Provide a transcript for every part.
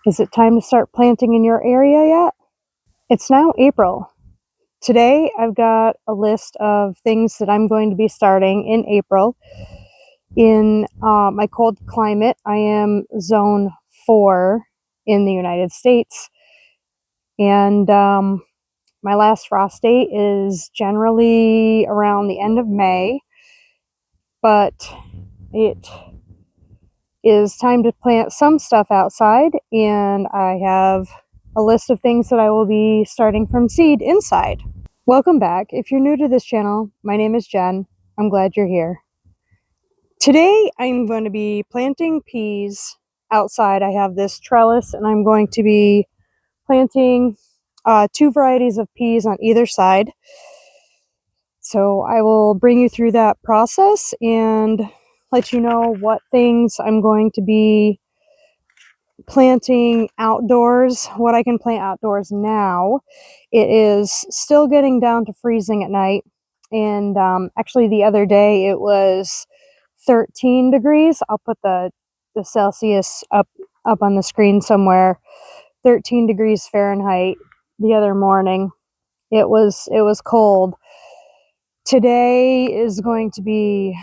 Is it time to start planting in your area yet? It's now April. Today I've got a list of things that I'm going to be starting in April. In my cold climate, I am zone 4 in the United States. And my last frost date is generally around the end of May. But it is time to plant some stuff outside, and I have a list of things that I will be starting from seed inside. Welcome back. If you're new to this channel, my name is Jen. I'm glad you're here. Today I'm going to be planting peas outside. I have this trellis and I'm going to be planting 2 varieties of peas on either side. So I will bring you through that process and let you know what things I'm going to be planting outdoors, what I can plant outdoors now. It is still getting down to freezing at night, and actually the other day it was 13 degrees. I'll put the Celsius up on the screen somewhere. 13 degrees Fahrenheit the other morning. It was cold. Today is going to be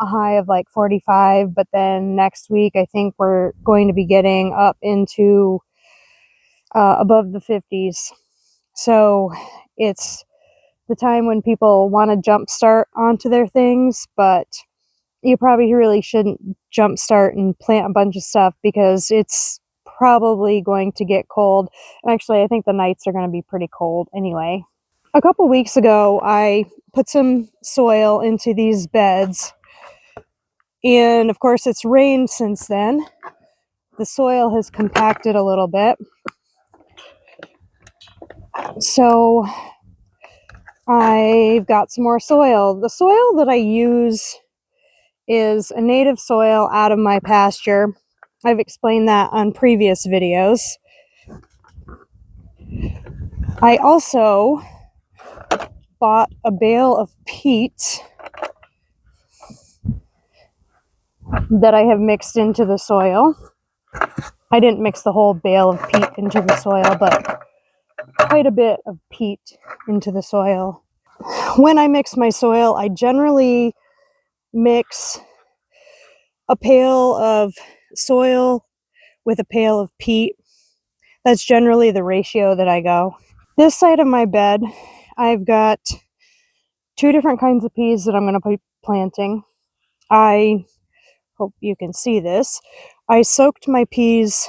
a high of like 45, but then next week I think we're going to be getting up into above the 50s. So it's the time when people want to jump start onto their things, but you probably really shouldn't jump start and plant a bunch of stuff because it's probably going to get cold. And actually, I think the nights are going to be pretty cold anyway. A couple weeks ago, I put some soil into these beds, and of course it's rained since then. The soil has compacted a little bit, so I've got some more soil. The soil that I use is a native soil out of my pasture. I've explained that on previous videos. I also bought a bale of peat that I have mixed into the soil. I didn't mix the whole bale of peat into the soil, but quite a bit of peat into the soil. When I mix my soil, I generally mix a pail of soil with a pail of peat. That's generally the ratio that I go. This side of my bed, I've got 2 different kinds of peas that I'm going to be planting. I hope you can see this. I soaked my peas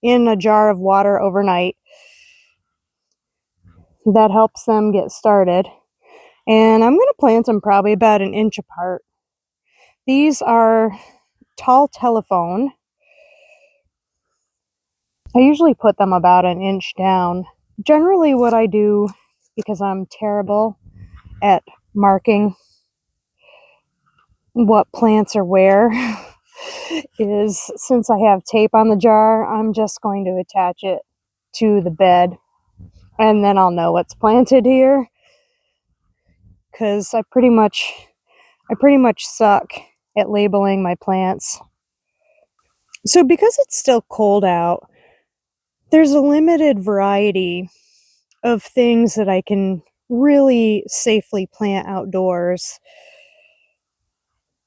in a jar of water overnight. That helps them get started. And I'm going to plant them probably about an inch apart. These are tall telephone. I usually put them about an inch down. Generally what I do, because I'm terrible at marking what plants are where, is since I have tape on the jar, I'm just going to attach it to the bed, and then I'll know what's planted here, because I pretty much suck at labeling my plants. So because it's still cold out, there's a limited variety of things that I can really safely plant outdoors.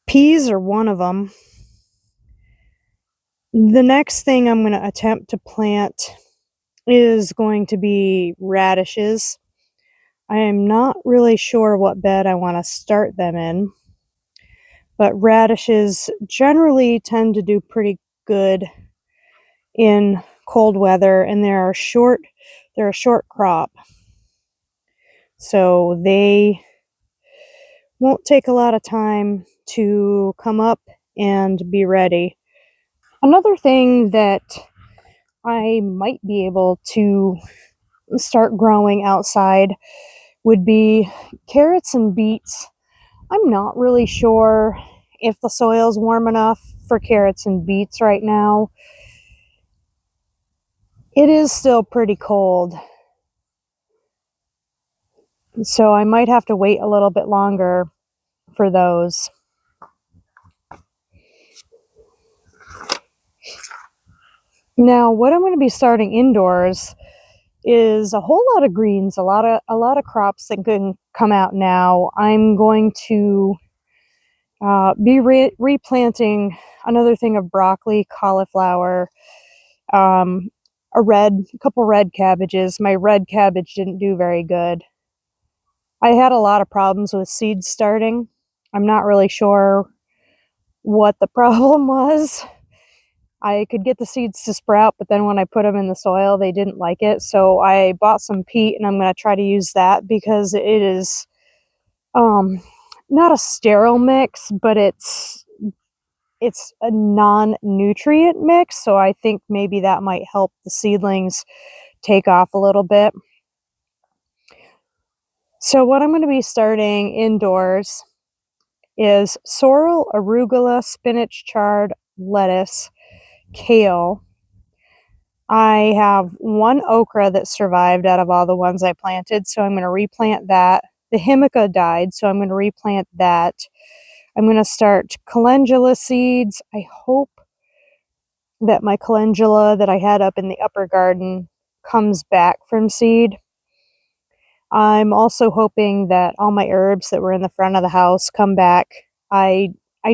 Peas are one of them. The next thing I'm going to attempt to plant is going to be radishes. I am not really sure what bed I want to start them in, but radishes generally tend to do pretty good in cold weather, and they're a short crop, so they won't take a lot of time to come up and be ready. Another thing that I might be able to start growing outside would be carrots and beets. I'm not really sure if the soil's warm enough for carrots and beets right now. It is still pretty cold, so I might have to wait a little bit longer for those. Now, what I'm going to be starting indoors is a whole lot of greens, a lot of crops that can come out now. I'm going to be replanting another thing of broccoli, cauliflower, um, a couple red cabbages. My red cabbage didn't do very good. I had a lot of problems with seeds starting. I'm not really sure what the problem was. I could get the seeds to sprout, but then when I put them in the soil, they didn't like it. So I bought some peat, and I'm going to try to use that because it is um, not a sterile mix, but it's a non-nutrient mix. So I think maybe that might help the seedlings take off a little bit. So what I'm going to be starting indoors is sorrel, arugula, spinach, chard, lettuce, kale. I have one okra that survived out of all the ones I planted, so I'm going to replant that. The himica died, so I'm going to replant that. I'm going to start calendula seeds. I hope that my calendula that I had up in the upper garden comes back from seed. I'm also hoping that all my herbs that were in the front of the house come back. I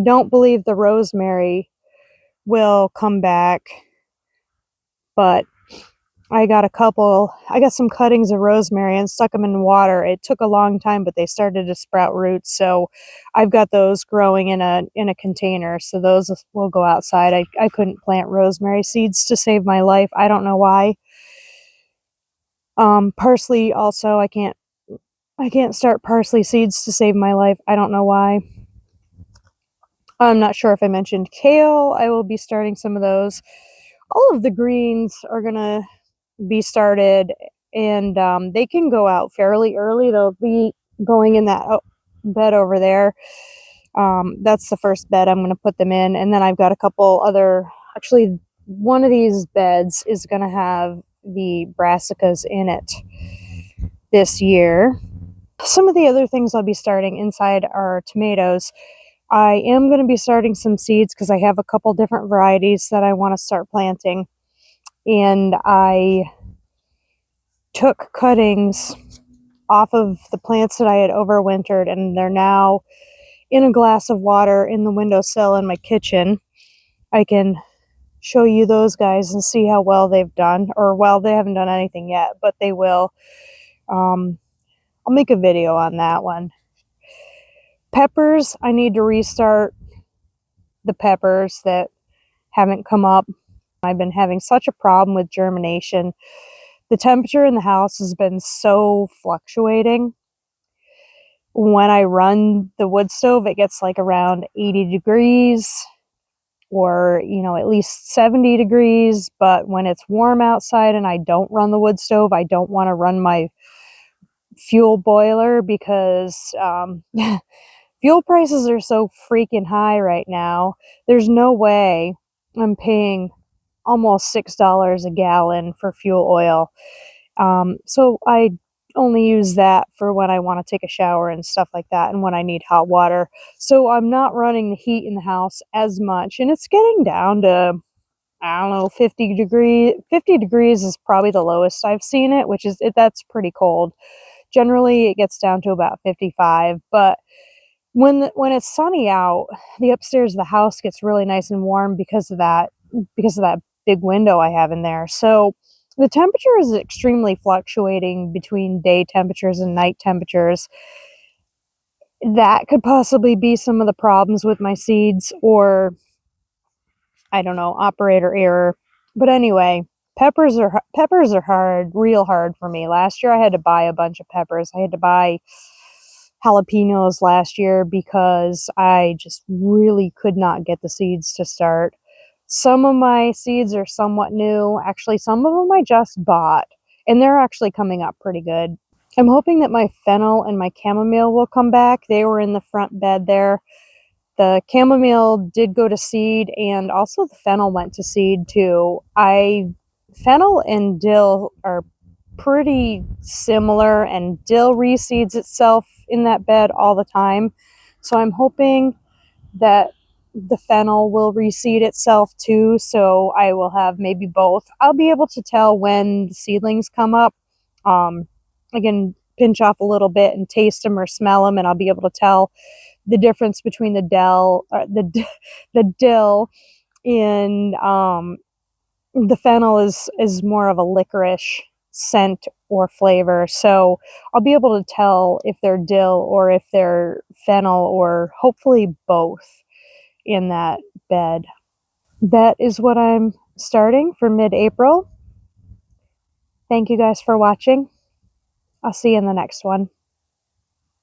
don't believe the rosemary will come back, but I got some cuttings of rosemary and stuck them in water. It took a long time, but they started to sprout roots. So I've got those growing in a container. So those will go outside. I couldn't plant rosemary seeds to save my life. I don't know why. Parsley also, I can't start parsley seeds to save my life. I don't know why. I'm not sure if I mentioned kale. I will be starting some of those. All of the greens are gonna be started, and they can go out fairly early. They'll be going in that bed over there. That's the first bed I'm going to put them in, and then I've got a couple other. Actually, one of these beds is going to have the brassicas in it this year. Some of the other things I'll be starting inside are tomatoes. I am going to be starting some seeds because I have a couple different varieties that I want to start planting, and I took cuttings off of the plants that I had overwintered, and they're now in a glass of water in the windowsill in my kitchen. I can show you those guys and see how well they've done. Or, well, they haven't done anything yet, but they will. I'll make a video on that one. Peppers, I need to restart the peppers that haven't come up. I've been having such a problem with germination. The temperature in the house has been so fluctuating. When I run the wood stove, it gets like around 80 degrees or, at least 70 degrees. But when it's warm outside and I don't run the wood stove, I don't want to run my fuel boiler because fuel prices are so freaking high right now. There's no way I'm paying almost $6 a gallon for fuel oil. So I only use that for when I want to take a shower and stuff like that, and when I need hot water. So I'm not running the heat in the house as much, and it's getting down to, I don't know, 50 degrees. 50 degrees is probably the lowest I've seen it, that's pretty cold. Generally, it gets down to about 55, but when it's sunny out, the upstairs of the house gets really nice and warm because of that big window I have in there. So the temperature is extremely fluctuating between day temperatures and night temperatures. That could possibly be some of the problems with my seeds, or I don't know, operator error. But anyway, peppers are hard, real hard for me. Last year I had to buy a bunch of peppers. I had to buy jalapenos last year because I just really could not get the seeds to start. Some of my seeds are somewhat new. Actually, some of them I just bought, and they're actually coming up pretty good. I'm hoping that my fennel and my chamomile will come back. They were in the front bed there. The chamomile did go to seed, and also the fennel went to seed too. Fennel and dill are pretty similar, and dill reseeds itself in that bed all the time. So I'm hoping that the fennel will reseed itself too, so I will have maybe both. I'll be able to tell when the seedlings come up. I can pinch off a little bit and taste them or smell them, and I'll be able to tell the difference between the dill and the fennel is more of a licorice scent or flavor. So I'll be able to tell if they're dill or if they're fennel, or hopefully both in that bed. That is what I'm starting for mid-April. Thank you guys for watching. I'll see you in the next one.